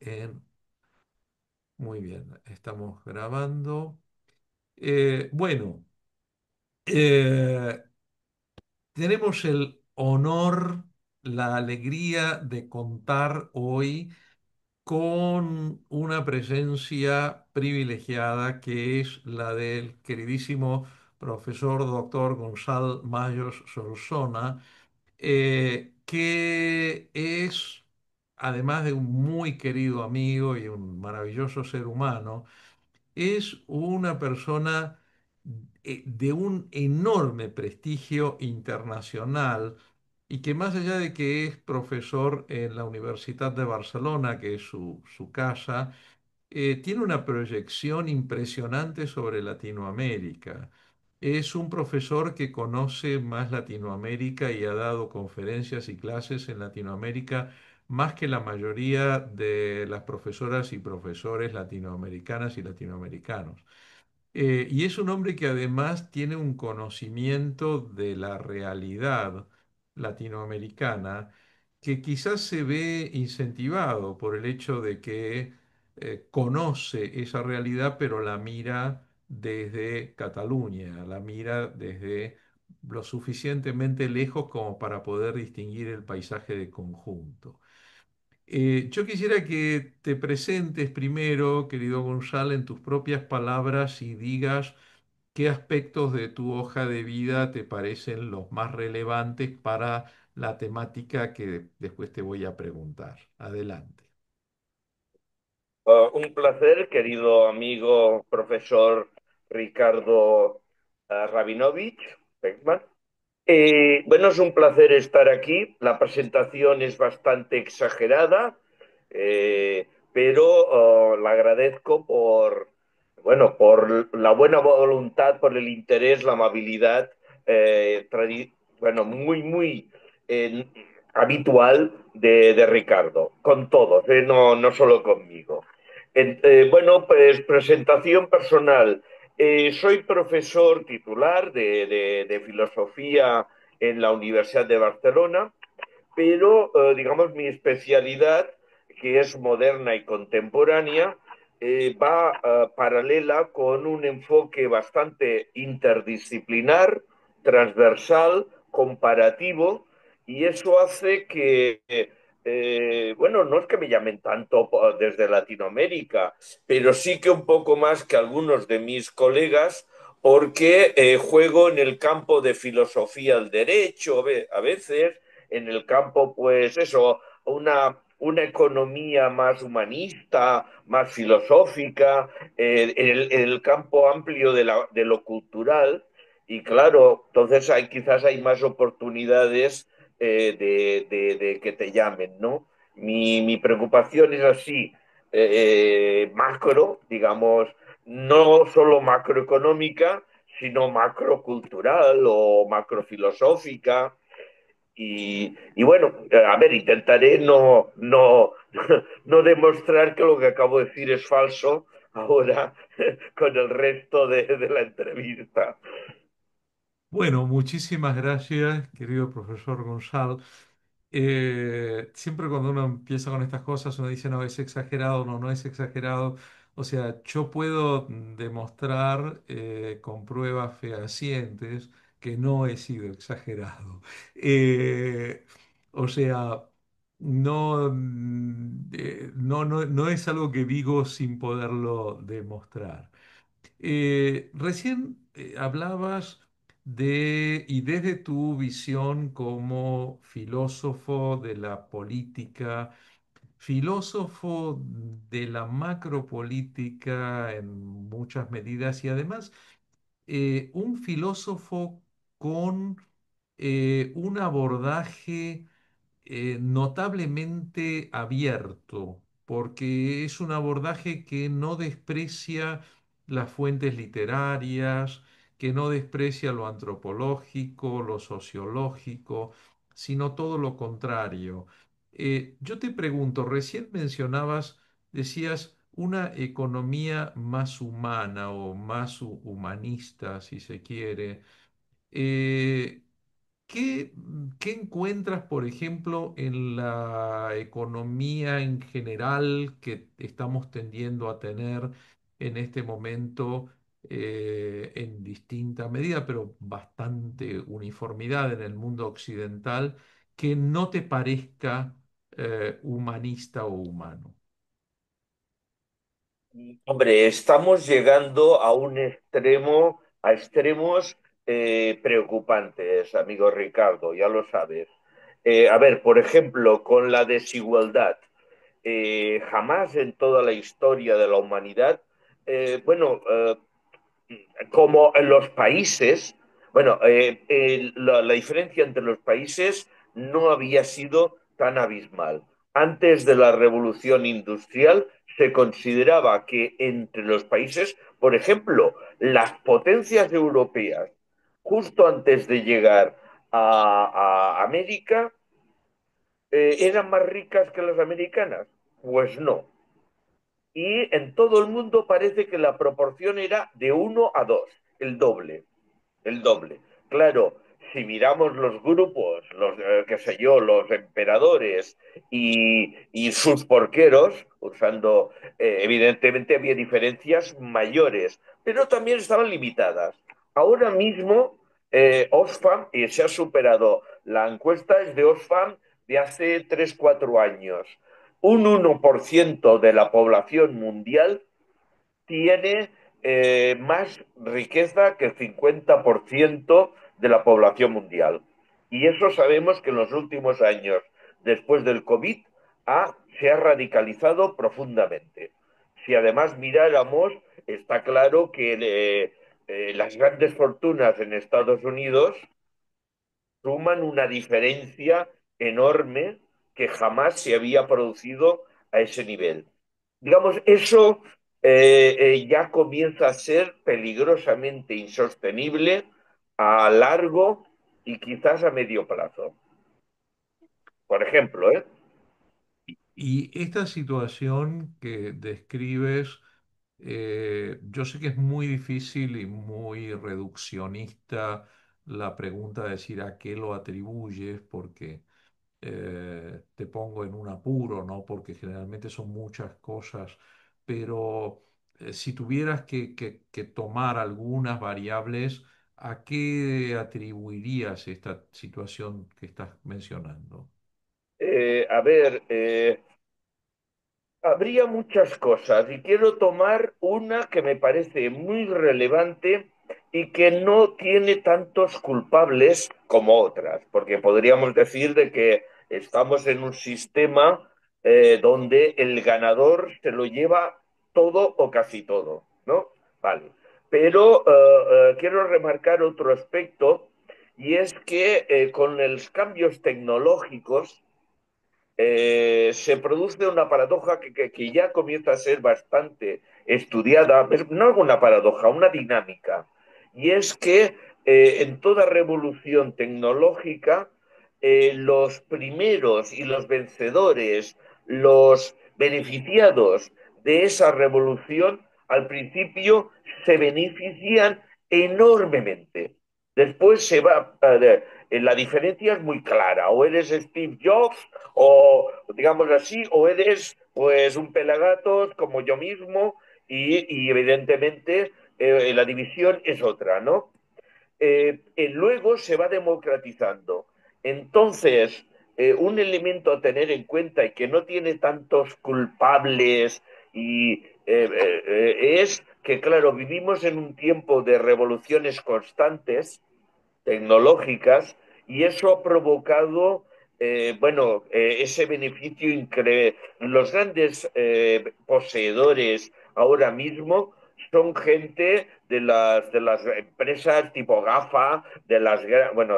en... Muy bien, estamos grabando. Bueno, eh, tenemos el honor, la alegría de contar hoy con una presencia privilegiada que es la del queridísimo profesor doctor Gonzalo Mayos Solsona, que es, además de un muy querido amigo y un maravilloso ser humano, es una persona de un enorme prestigio internacional y que más allá de que es profesor en la Universidad de Barcelona, que es su casa, tiene una proyección impresionante sobre Latinoamérica. Es un profesor que conoce más Latinoamérica y ha dado conferencias y clases en Latinoamérica más que la mayoría de las profesoras y profesores latinoamericanas y latinoamericanos. Y es un hombre que además tiene un conocimiento de la realidad latinoamericana que quizás se ve incentivado por el hecho de que conoce esa realidad, pero la mira desde Cataluña, la mira desde lo suficientemente lejos como para poder distinguir el paisaje de conjunto. Yo quisiera que te presentes primero, querido Gonzalo, en tus propias palabras y digas qué aspectos de tu hoja de vida te parecen los más relevantes para la temática que después te voy a preguntar. Adelante. Un placer, querido amigo profesor Ricardo Rabinovich Beckman. Bueno, es un placer estar aquí. La presentación es bastante exagerada, pero la agradezco por la buena voluntad, por el interés, la amabilidad, bueno, muy eh, habitual de Ricardo, con todos, no solo conmigo. Bueno, pues presentación personal. Soy profesor titular de filosofía en la Universidad de Barcelona, pero digamos mi especialidad, que es moderna y contemporánea, va paralela con un enfoque bastante interdisciplinar, transversal, comparativo, y eso hace que, bueno, no es que me llamen tanto desde Latinoamérica, pero sí que un poco más que algunos de mis colegas, porque juego en el campo de filosofía del derecho a veces, en el campo, pues eso, una economía más humanista, más filosófica, en el campo amplio de lo cultural. Y claro, entonces quizás hay más oportunidades de que te llamen, ¿no? Mi preocupación es así, macro, digamos, no solo macroeconómica, sino macrocultural o macrofilosófica. Y bueno, a ver, intentaré no demostrar que lo que acabo de decir es falso ahora con el resto de la entrevista. Bueno, muchísimas gracias, querido profesor Gonzalo. Siempre cuando uno empieza con estas cosas, uno dice, no, es exagerado, no, no es exagerado. O sea, yo puedo demostrar con pruebas fehacientes que no he sido exagerado. Eh, o sea, no, no es algo que digo sin poderlo demostrar. Recién hablabas de, y desde tu visión como filósofo de la política, filósofo de la macropolítica en muchas medidas y además un filósofo con un abordaje notablemente abierto, porque es un abordaje que no desprecia las fuentes literarias, que no desprecia lo antropológico, lo sociológico, sino todo lo contrario. Yo te pregunto, recién mencionabas, decías, una economía más humana o más humanista, si se quiere. Eh, ¿qué encuentras, por ejemplo, en la economía en general que estamos tendiendo a tener en este momento en distinta medida, pero bastante uniformidad en el mundo occidental, que no te parezca humanista o humano? Hombre, estamos llegando a un extremo, a extremos preocupantes, amigo Ricardo, ya lo sabes. A ver, por ejemplo, con la desigualdad. Jamás en toda la historia de la humanidad, bueno, como en los países, bueno, la diferencia entre los países no había sido tan abismal. Antes de la revolución industrial se consideraba que entre los países, por ejemplo, las potencias europeas, justo antes de llegar a América, eran más ricas que las americanas. Pues no. Y en todo el mundo parece que la proporción era de 1 a 2, el doble, el doble. Claro, si miramos los grupos, los, qué sé yo, los emperadores y sus porqueros, usando, evidentemente había diferencias mayores, pero también estaban limitadas. Ahora mismo, Oxfam, y se ha superado, la encuesta es de Oxfam de hace 3 4 años. Un 1% de la población mundial tiene más riqueza que el 50% de la población mundial. Y eso sabemos que en los últimos años, después del COVID, se ha radicalizado profundamente. Si además miráramos, está claro que las grandes fortunas en Estados Unidos suman una diferencia enorme que jamás se había producido a ese nivel. Digamos, eso ya comienza a ser peligrosamente insostenible a largo y quizás a medio plazo. Por ejemplo, ¿eh? Y esta situación que describes, yo sé que es muy difícil y muy reduccionista la pregunta de decir a qué lo atribuyes, porque te pongo en un apuro, ¿no? Porque generalmente son muchas cosas, pero si tuvieras que tomar algunas variables, ¿a qué atribuirías esta situación que estás mencionando? A ver, habría muchas cosas y quiero tomar una que me parece muy relevante y que no tiene tantos culpables como otras, porque podríamos decir de que estamos en un sistema donde el ganador se lo lleva todo o casi todo, ¿no? Vale. Pero quiero remarcar otro aspecto y es que con los cambios tecnológicos se produce una paradoja que ya comienza a ser bastante estudiada, no una paradoja, una dinámica, y es que en toda revolución tecnológica, los primeros y los vencedores, los beneficiados de esa revolución, al principio se benefician enormemente. Después se va, la diferencia es muy clara, o eres Steve Jobs o digamos así, o eres pues un pelagatos como yo mismo y evidentemente la división es otra, ¿no? Luego se va democratizando. Entonces, un elemento a tener en cuenta y que no tiene tantos culpables es que, claro, vivimos en un tiempo de revoluciones constantes tecnológicas y eso ha provocado, bueno, ese beneficio increíble. Los grandes poseedores ahora mismo son gente de las empresas tipo GAFA, de las, bueno,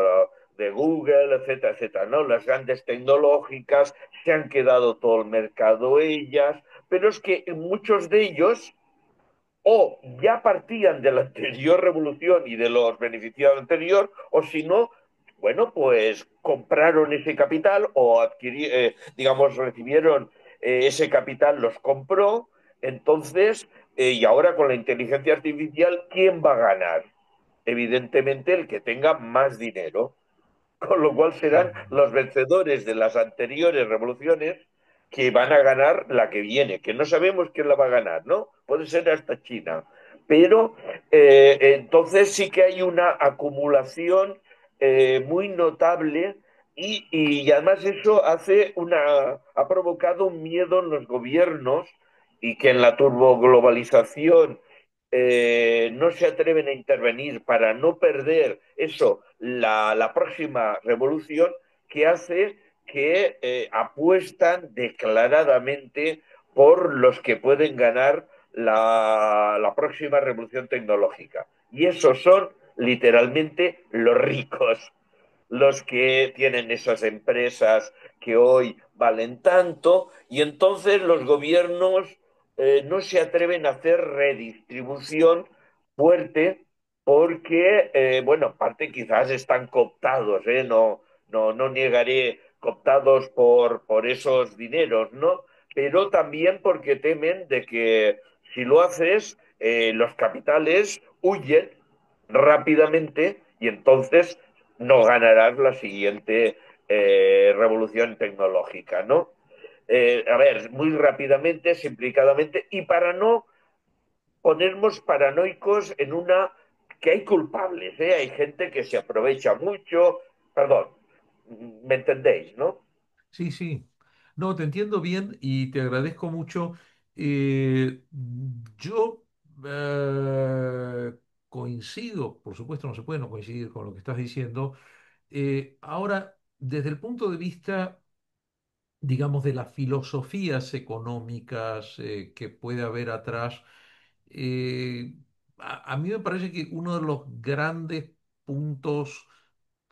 de Google, etcétera, etcétera, ¿no? Las grandes tecnológicas, se han quedado todo el mercado ellas, pero es que muchos de ellos o ya partían de la anterior revolución y de los beneficiados anterior, o si no, bueno, pues compraron ese capital o digamos, recibieron ese capital, los compró, entonces, y ahora con la inteligencia artificial, ¿quién va a ganar? Evidentemente el que tenga más dinero. con lo cual serán claro. los vencedores de las anteriores revoluciones que van a ganar la que viene, que no sabemos quién la va a ganar, ¿no? Puede ser hasta China. Pero entonces sí que hay una acumulación muy notable y además eso ha provocado un miedo en los gobiernos y que en la turboglobalización no se atreven a intervenir para no perder eso, la próxima revolución, que hace que apuestan declaradamente por los que pueden ganar la próxima revolución tecnológica. Y esos son literalmente los ricos, los que tienen esas empresas que hoy valen tanto, y entonces los gobiernos no se atreven a hacer redistribución fuerte porque, bueno, parte quizás están cooptados, no negaré, cooptados por esos dineros, ¿no? Pero también porque temen de que si lo haces, los capitales huyen rápidamente y entonces no ganarás la siguiente revolución tecnológica, ¿no? A ver, muy rápidamente, simplicadamente, y para no ponernos paranoicos en una que hay culpables, ¿eh? Hay gente que se aprovecha mucho, perdón, ¿me entendéis, no? Sí, sí. No, te entiendo bien y te agradezco mucho. Eh, yo coincido, por supuesto no se puede no coincidir con lo que estás diciendo. Ahora, desde el punto de vista, digamos, de las filosofías económicas que puede haber atrás, eh, a mí me parece que uno de los grandes puntos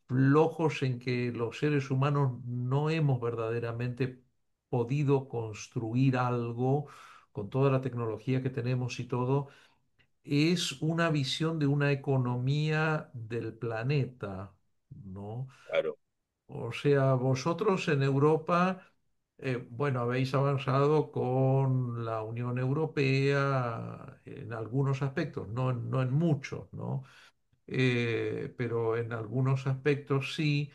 flojos en que los seres humanos no hemos verdaderamente podido construir algo con toda la tecnología que tenemos y todo, es una visión de una economía del planeta, ¿no? Claro, O sea, vosotros en Europa, bueno, habéis avanzado con la Unión Europea en algunos aspectos, no en muchos, ¿no? Pero en algunos aspectos sí,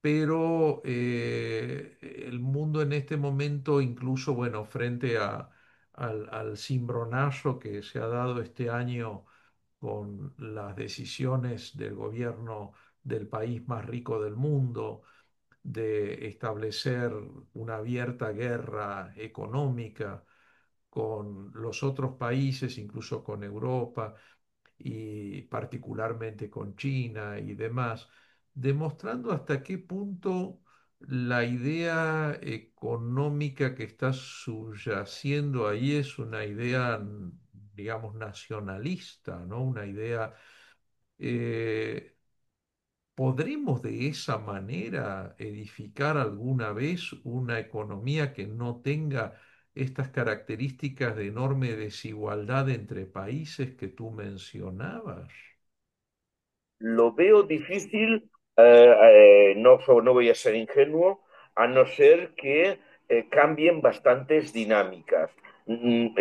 pero el mundo en este momento, incluso, bueno, frente al cimbronazo que se ha dado este año con las decisiones del gobierno del país más rico del mundo, de establecer una abierta guerra económica con los otros países, incluso con Europa y particularmente con China y demás, demostrando hasta qué punto la idea económica que está subyaciendo ahí es una idea, digamos, nacionalista, ¿no? Una idea eh, ¿podremos de esa manera edificar alguna vez una economía que no tenga estas características de enorme desigualdad entre países que tú mencionabas? lo veo difícil, no voy a ser ingenuo, a no ser que cambien bastantes dinámicas. No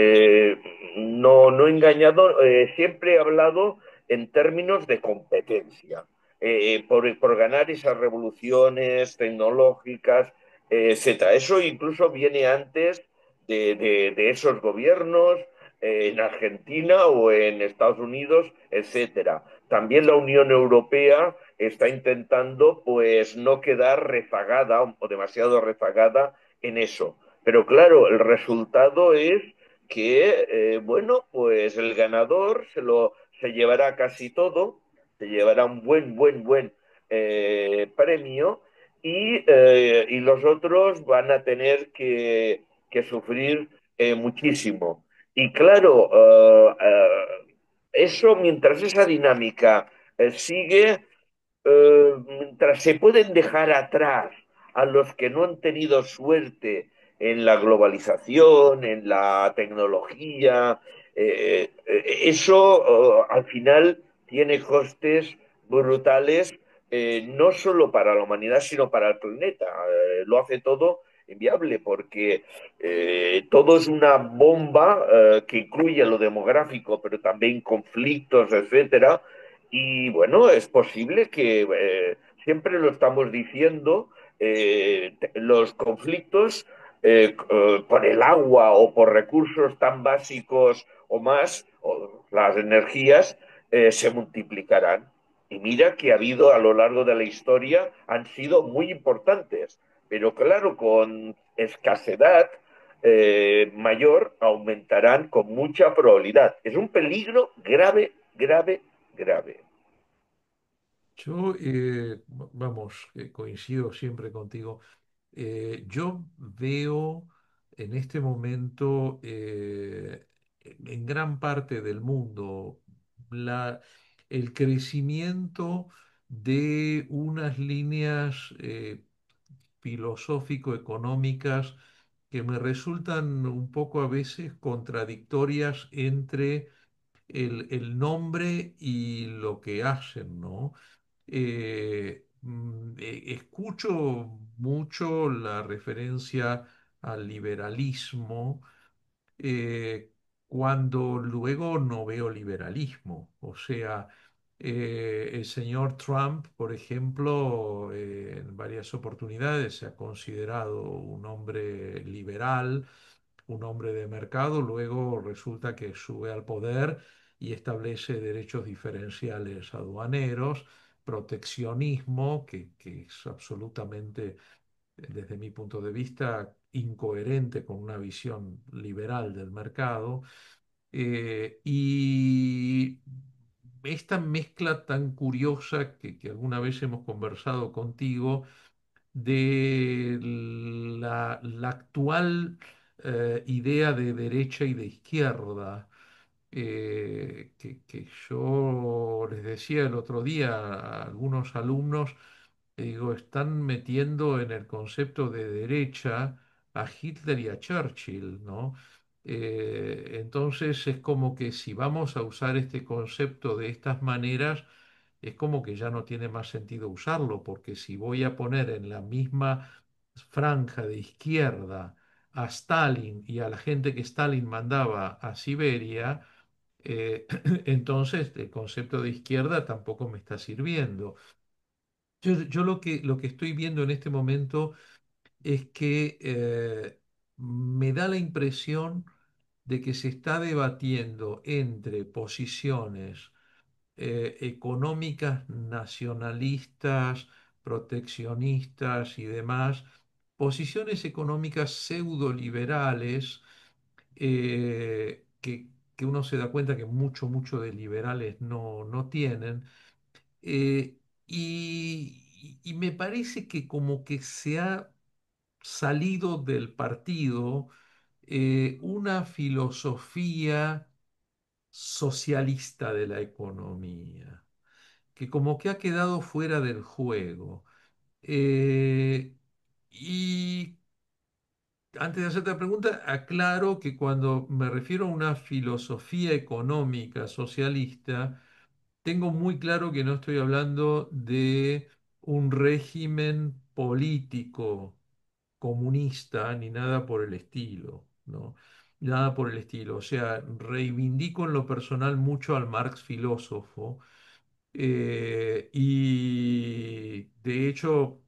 he engañado, siempre he hablado en términos de competencia, por ganar esas revoluciones tecnológicas, etcétera. Eso incluso viene antes de esos gobiernos en Argentina o en Estados Unidos, etcétera. También la Unión Europea está intentando pues no quedar rezagada o demasiado rezagada en eso. Pero claro, el resultado es que, bueno, pues el ganador se llevará casi todo, se llevará un buen premio y los otros van a tener que sufrir muchísimo. Y claro, eso mientras esa dinámica sigue, mientras se pueden dejar atrás a los que no han tenido suerte en la globalización, en la tecnología, eso al final tiene costes brutales, no solo para la humanidad, sino para el planeta. Lo hace todo inviable porque todo es una bomba que incluye lo demográfico, pero también conflictos, etcétera. Y bueno, es posible que siempre lo estamos diciendo, los conflictos por el agua o por recursos tan básicos o más, o las energías, se multiplicarán. Y mira que ha habido a lo largo de la historia, han sido muy importantes, pero claro, con escasez mayor aumentarán con mucha probabilidad. Es un peligro grave, grave, grave. Yo, vamos, coincido siempre contigo. Yo veo en este momento en gran parte del mundo la- el crecimiento de unas líneas filosófico-económicas que me resultan un poco a veces contradictorias entre el nombre y lo que hacen, ¿no? Escucho mucho la referencia al liberalismo, eh, cuando luego no veo liberalismo. O sea, el señor Trump, por ejemplo, en varias oportunidades se ha considerado un hombre liberal, un hombre de mercado, luego resulta que sube al poder y establece derechos diferenciales aduaneros, proteccionismo, que es absolutamente, desde mi punto de vista, incoherente con una visión liberal del mercado. Y esta mezcla tan curiosa que alguna vez hemos conversado contigo, de la actual idea de derecha y de izquierda, que yo les decía el otro día a algunos alumnos, digo, están metiendo en el concepto de derecha a Hitler y a Churchill, ¿no? Entonces es como que si vamos a usar este concepto de estas maneras, es como que ya no tiene más sentido usarlo, porque si voy a poner en la misma franja de izquierda a Stalin y a la gente que Stalin mandaba a Siberia, entonces el concepto de izquierda tampoco me está sirviendo. Yo lo que estoy viendo en este momento es que me da la impresión de que se está debatiendo entre posiciones económicas nacionalistas, proteccionistas y demás, posiciones económicas pseudoliberales, que uno se da cuenta que mucho de liberales no tienen. eh, y me parece que como que se ha salido del partido una filosofía socialista de la economía, que como que ha quedado fuera del juego. Eh, y antes de hacerte la pregunta, aclaro que cuando me refiero a una filosofía económica socialista, tengo muy claro que no estoy hablando de un régimen político comunista ni nada por el estilo, ¿no? Nada por el estilo. O sea, reivindico en lo personal mucho al Marx filósofo, y de hecho,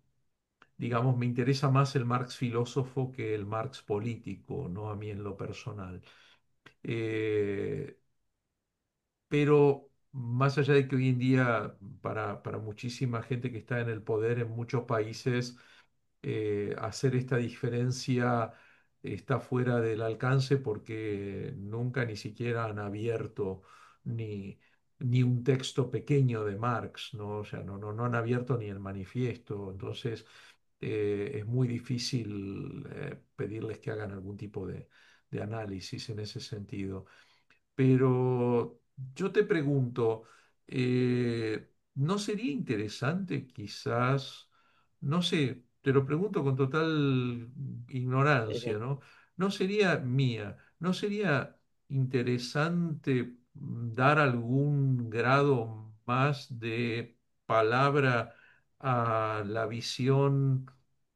digamos, me interesa más el Marx filósofo que el Marx político, ¿no? A mí en lo personal. Eh, pero más allá de que hoy en día, para muchísima gente que está en el poder en muchos países, hacer esta diferencia está fuera del alcance porque nunca ni siquiera han abierto ni, ni un texto pequeño de Marx, ¿no? O sea, no han abierto ni el manifiesto. Entonces, es muy difícil pedirles que hagan algún tipo de análisis en ese sentido. Pero yo te pregunto, ¿no sería interesante quizás, no sé, te lo pregunto con total ignorancia, ¿no? ¿No sería mía, no sería interesante dar algún grado más de palabra a la visión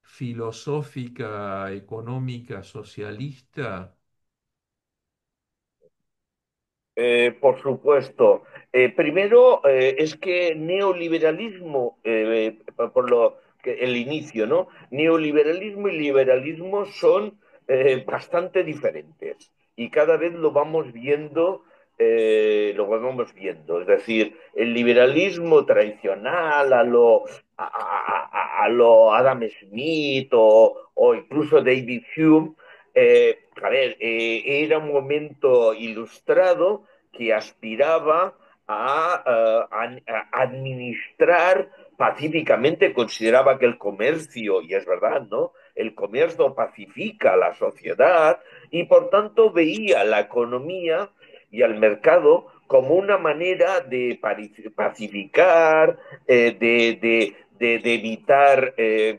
filosófica, económica, socialista? Por supuesto. Primero, es que neoliberalismo, por lo que el inicio, ¿no? Neoliberalismo y liberalismo son bastante diferentes y cada vez lo vamos viendo. Es decir, el liberalismo tradicional a lo Adam Smith o incluso David Hume, era un momento ilustrado que aspiraba a administrar pacíficamente, consideraba que el comercio, y es verdad, ¿no? El comercio pacifica a la sociedad y por tanto veía la economía y al mercado como una manera de pacificar, de evitar,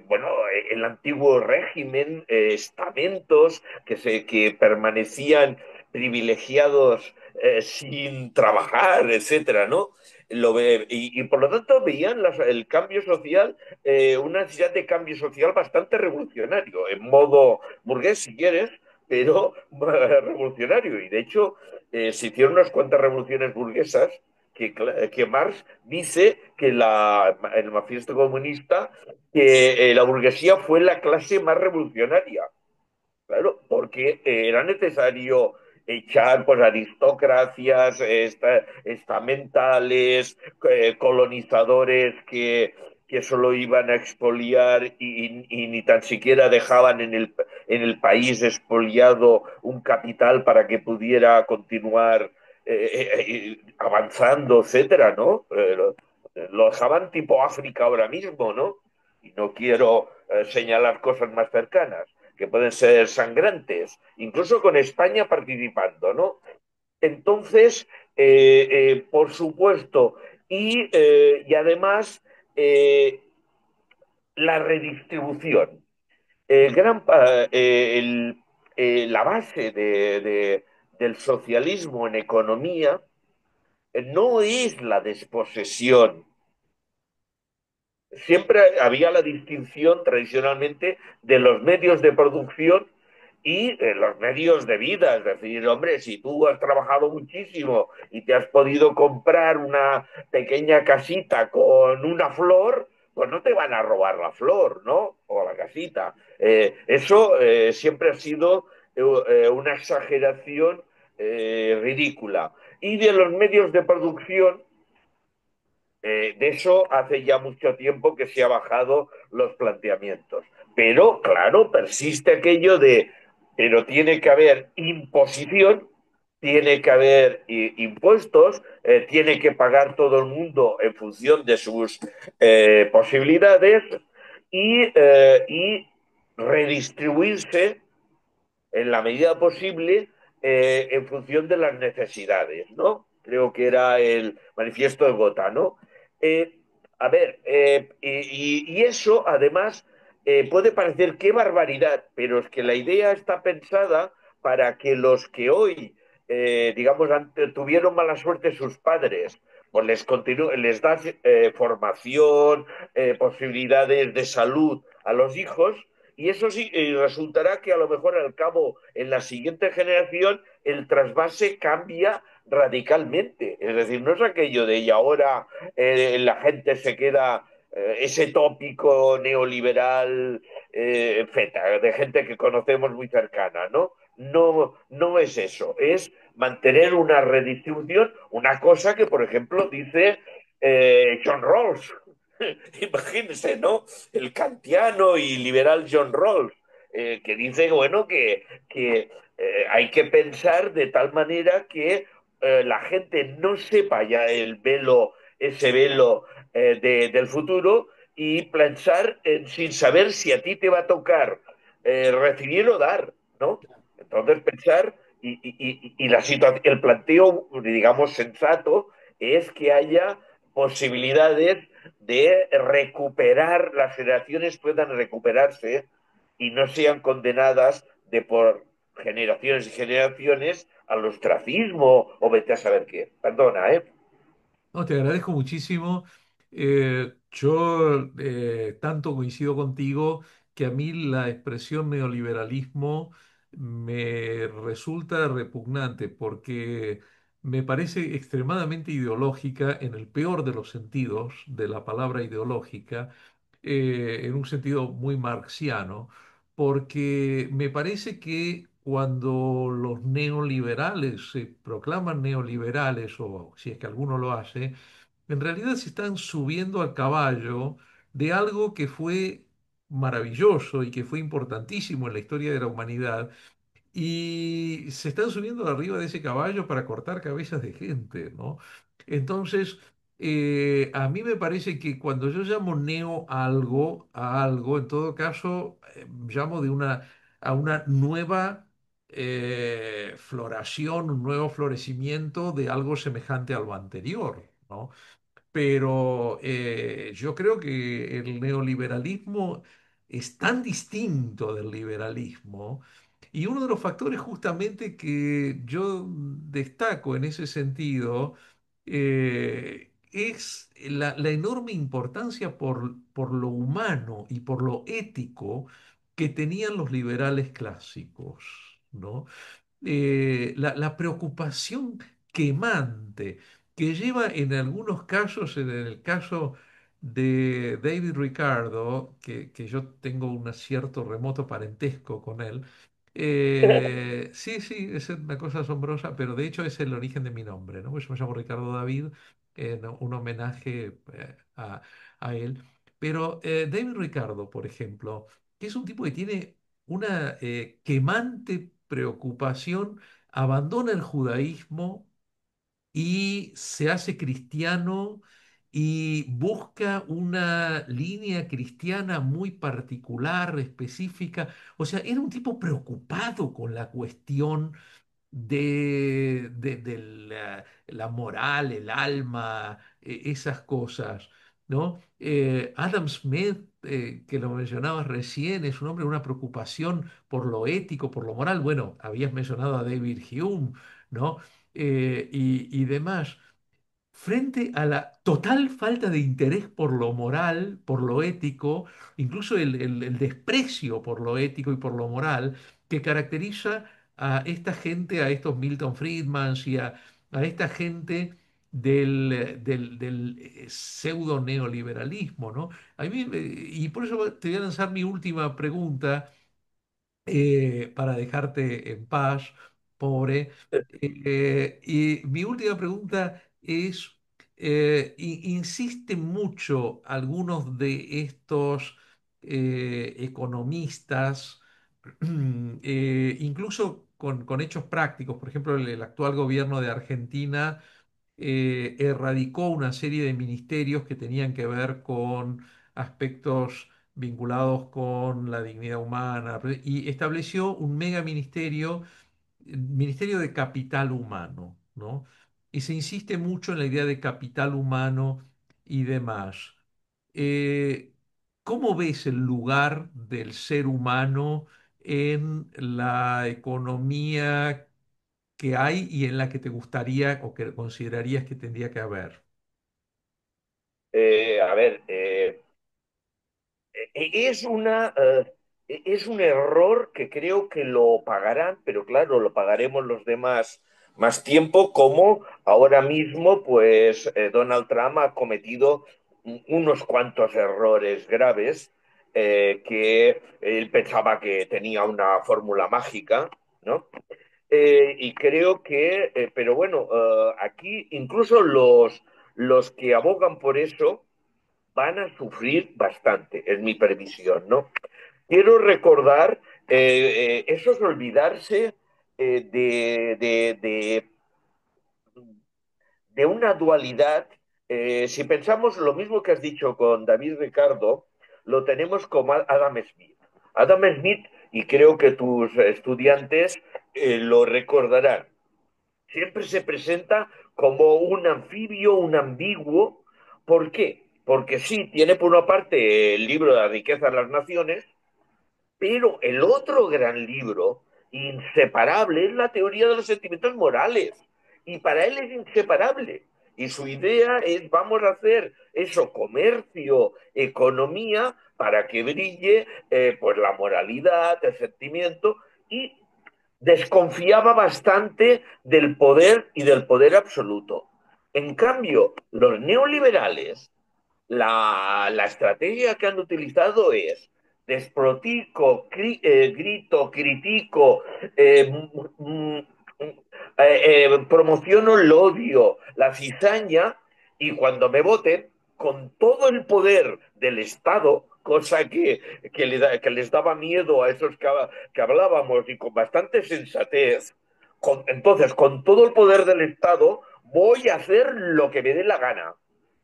bueno, el antiguo régimen, estamentos que permanecían privilegiados sin trabajar, etcétera, ¿no? Y por lo tanto veían el cambio social, una necesidad de cambio social bastante revolucionario, en modo burgués, si quieres, pero revolucionario. Y de hecho, se hicieron unas cuantas revoluciones burguesas que Marx dice que el manifiesto comunista, que la burguesía fue la clase más revolucionaria. Claro, porque era necesario echar pues aristocracias, estamentales, colonizadores que solo iban a expoliar y ni tan siquiera dejaban en el país expoliado un capital para que pudiera continuar avanzando, etcétera, ¿no? Lo dejaban tipo África ahora mismo, ¿no? Y no quiero señalar cosas más cercanas que pueden ser sangrantes, incluso con España participando, ¿no? Entonces, por supuesto, y además la redistribución. La base del socialismo en economía no es la desposesión. Siempre había la distinción tradicionalmente de los medios de producción y los medios de vida. Es decir, hombre, si tú has trabajado muchísimo y te has podido comprar una pequeña casita con una flor, pues no te van a robar la flor, ¿no? O la casita. Eso siempre ha sido una exageración ridícula. Y de los medios de producción, de eso hace ya mucho tiempo que se ha bajado los planteamientos. Pero, claro, persiste aquello pero tiene que haber imposición, tiene que haber impuestos, tiene que pagar todo el mundo en función de sus posibilidades y redistribuirse en la medida posible en función de las necesidades, ¿no? Creo que era el manifiesto de Gotha, ¿no? Eh, a ver, y eso además puede parecer qué barbaridad, pero es que la idea está pensada para que los que hoy, digamos, tuvieron mala suerte sus padres, pues les das formación, posibilidades de salud a los hijos, y eso sí, resultará que a lo mejor al cabo, en la siguiente generación, el trasvase cambia radicalmente. Es decir, no es aquello de y ahora la gente se queda ese tópico neoliberal feta, de gente que conocemos muy cercana, ¿no? No, no es eso, es mantener una redistribución, una cosa que, por ejemplo, dice John Rawls. Imagínense, ¿no? El kantiano y liberal John Rawls, que dice, bueno, que hay que pensar de tal manera que la gente no sepa ya ese velo del futuro y pensar sin saber si a ti te va a tocar recibir o dar, ¿no? Entonces pensar y la situación, el planteo, digamos, sensato es que haya posibilidades de recuperar, las generaciones puedan recuperarse y no sean condenadas de por generaciones y generaciones al ostracismo o vete a saber qué. Perdona, ¿eh? No, te agradezco muchísimo. Yo tanto coincido contigo que a mí la expresión neoliberalismo me resulta repugnante porque me parece extremadamente ideológica en el peor de los sentidos de la palabra ideológica, en un sentido muy marxiano, porque me parece que cuando los neoliberales se proclaman neoliberales, o si es que alguno lo hace, en realidad se están subiendo al caballo de algo que fue maravilloso y que fue importantísimo en la historia de la humanidad, y se están subiendo arriba de ese caballo para cortar cabezas de gente, ¿no? Entonces, a mí me parece que cuando yo llamo neo a algo, en todo caso, llamo a una nueva floración, un nuevo florecimiento de algo semejante a lo anterior, ¿no? Pero yo creo que el neoliberalismo es tan distinto del liberalismo, y uno de los factores justamente que yo destaco en ese sentido es la enorme importancia por lo humano y por lo ético que tenían los liberales clásicos, ¿no? La preocupación quemante que lleva en algunos casos, en el caso de David Ricardo, que yo tengo un cierto remoto parentesco con él. Sí, sí, es una cosa asombrosa, pero de hecho es el origen de mi nombre, ¿no? Pues yo me llamo Ricardo David, ¿no? Un homenaje a él. Pero David Ricardo, por ejemplo, que es un tipo que tiene una quemante preocupación, abandona el judaísmo y se hace cristiano y busca una línea cristiana muy particular, específica. O sea, era un tipo preocupado con la cuestión de la moral, el alma, esas cosas, ¿no? Adam Smith, que lo mencionabas recién, es un hombre de una preocupación por lo ético, por lo moral. Bueno, habías mencionado a David Hume, ¿no? Y demás. Frente a la total falta de interés por lo moral, por lo ético, incluso el desprecio por lo ético y por lo moral que caracteriza a esta gente, a estos Milton Friedmans a esta gente del pseudo neoliberalismo, ¿no? A mí, y por eso te voy a lanzar mi última pregunta, para dejarte en paz, pobre. Y mi última pregunta es, insisten mucho algunos de estos economistas, incluso con hechos prácticos. Por ejemplo, el actual gobierno de Argentina erradicó una serie de ministerios que tenían que ver con aspectos vinculados con la dignidad humana, y estableció un mega ministerio, Ministerio de Capital Humano, ¿no? Y se insiste mucho en la idea de capital humano y demás. Eh, ¿Cómo ves el lugar del ser humano en la economía que hay y en la que te gustaría o que considerarías que tendría que haber? A ver, es es un error que creo que lo pagarán, pero claro, lo pagaremos los demás más tiempo, como ahora mismo, pues Donald Trump ha cometido unos cuantos errores graves, que él pensaba que tenía una fórmula mágica, ¿no? Y creo que, pero bueno, aquí incluso los que abogan por eso van a sufrir bastante, es mi previsión, ¿no? Quiero recordar, eso es olvidarse de una dualidad. Si pensamos lo mismo que has dicho con David Ricardo, lo tenemos como Adam Smith. Adam Smith, y creo que tus estudiantes lo recordarán, siempre se presenta como un anfibio, un ambiguo. ¿Por qué? Porque sí, tiene por una parte el libro de la riqueza de las naciones, pero el otro gran libro, inseparable, es la teoría de los sentimientos morales. Y para él es inseparable. Y su idea es, vamos a hacer eso, comercio, economía, para que brille pues la moralidad, el sentimiento. Y desconfiaba bastante del poder y del poder absoluto. En cambio, los neoliberales, la estrategia que han utilizado es desprotico, grito, critico, eh, promociono el odio, la cizaña, y cuando me voten, con todo el poder del Estado, cosa que les daba miedo a esos que hablábamos y con bastante sensatez, entonces con todo el poder del Estado voy a hacer lo que me dé la gana.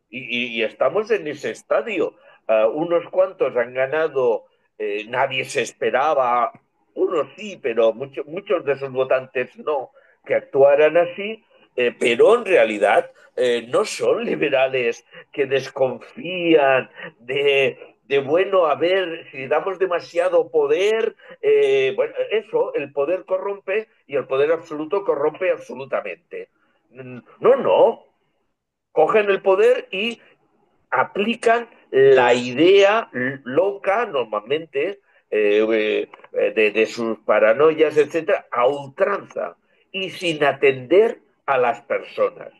Y estamos en ese estadio. Unos cuantos han ganado, nadie se esperaba, unos sí, pero muchos de esos votantes no, que actuaran así, pero en realidad no son liberales que desconfían bueno, a ver, si damos demasiado poder, bueno, eso, el poder corrompe y el poder absoluto corrompe absolutamente. No, no, cogen el poder y aplican la idea loca normalmente de sus paranoias, etcétera, a ultranza y sin atender a las personas.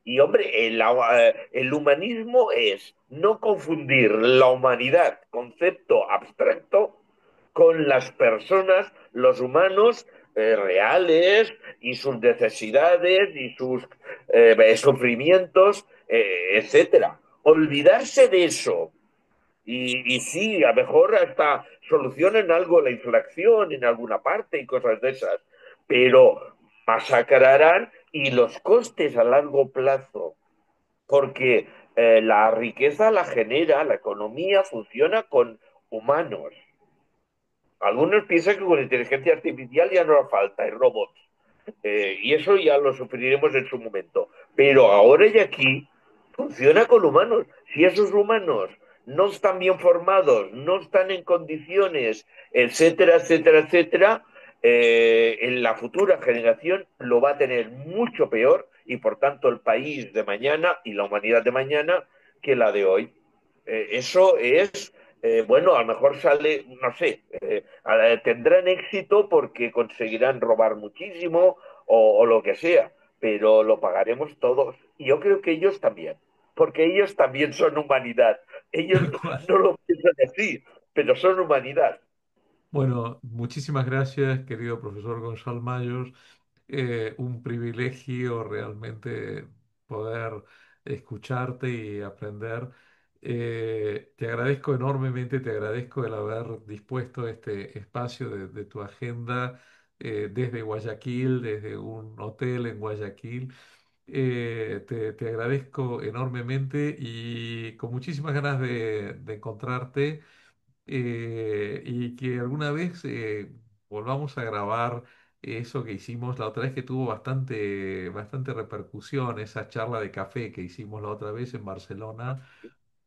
Y hombre, el humanismo es no confundir la humanidad, concepto abstracto, con las personas, los humanos reales y sus necesidades y sus sufrimientos, etcétera. Olvidarse de eso y sí, a lo mejor hasta solucionen algo la inflación en alguna parte y cosas de esas, pero masacrarán y los costes a largo plazo, porque la riqueza la genera, la economía funciona con humanos. Algunos piensan que con inteligencia artificial ya no hace falta, hay robots. Y eso ya lo sufriremos en su momento. Pero ahora y aquí funciona con humanos. Si esos humanos no están bien formados, no están en condiciones, etcétera, etcétera, etcétera, en la futura generación lo va a tener mucho peor y por tanto el país de mañana y la humanidad de mañana que la de hoy. Eso es, bueno, a lo mejor sale, no sé, tendrán éxito porque conseguirán robar muchísimo o lo que sea, pero lo pagaremos todos. Y yo creo que ellos también, porque ellos también son humanidad. Ellos Tal cual. no lo piensan así, pero son humanidad. Bueno, muchísimas gracias, querido profesor Gonzalo Mayos. Un privilegio realmente poder escucharte y aprender. Te agradezco enormemente, te agradezco el haber dispuesto este espacio de tu agenda desde Guayaquil, desde un hotel en Guayaquil. Te agradezco enormemente y con muchísimas ganas de encontrarte y que alguna vez volvamos a grabar eso que hicimos la otra vez que tuvo bastante repercusión, esa charla de café que hicimos la otra vez en Barcelona.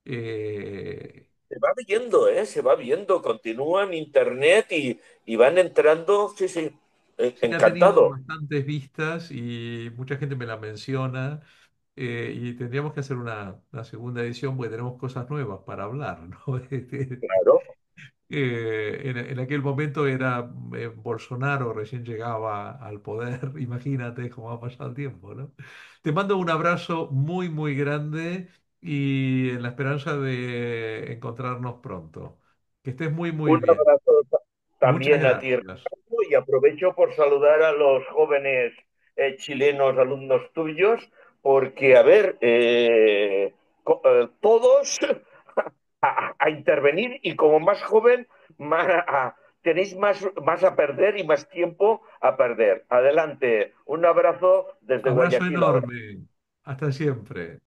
Eh, Se va viendo, ¿eh? Se va viendo, continúa en internet y van entrando, sí, sí, sí, ha tenido encantado. bastantes vistas y mucha gente me la menciona. Y tendríamos que hacer una segunda edición porque tenemos cosas nuevas para hablar, ¿no? Claro. En aquel momento era Bolsonaro, recién llegaba al poder, imagínate cómo ha pasado el tiempo, ¿no? Te mando un abrazo muy, muy grande y en la esperanza de encontrarnos pronto. Que estés muy, muy Un bien. abrazo Muchas también a ti, gracias. Ricardo, y aprovecho por saludar a los jóvenes chilenos alumnos tuyos, porque, a ver, todos a intervenir y como más joven, tenéis más a perder y más tiempo a perder. Adelante, un abrazo desde Abrazo Guayaquil ahora. enorme. Hasta siempre.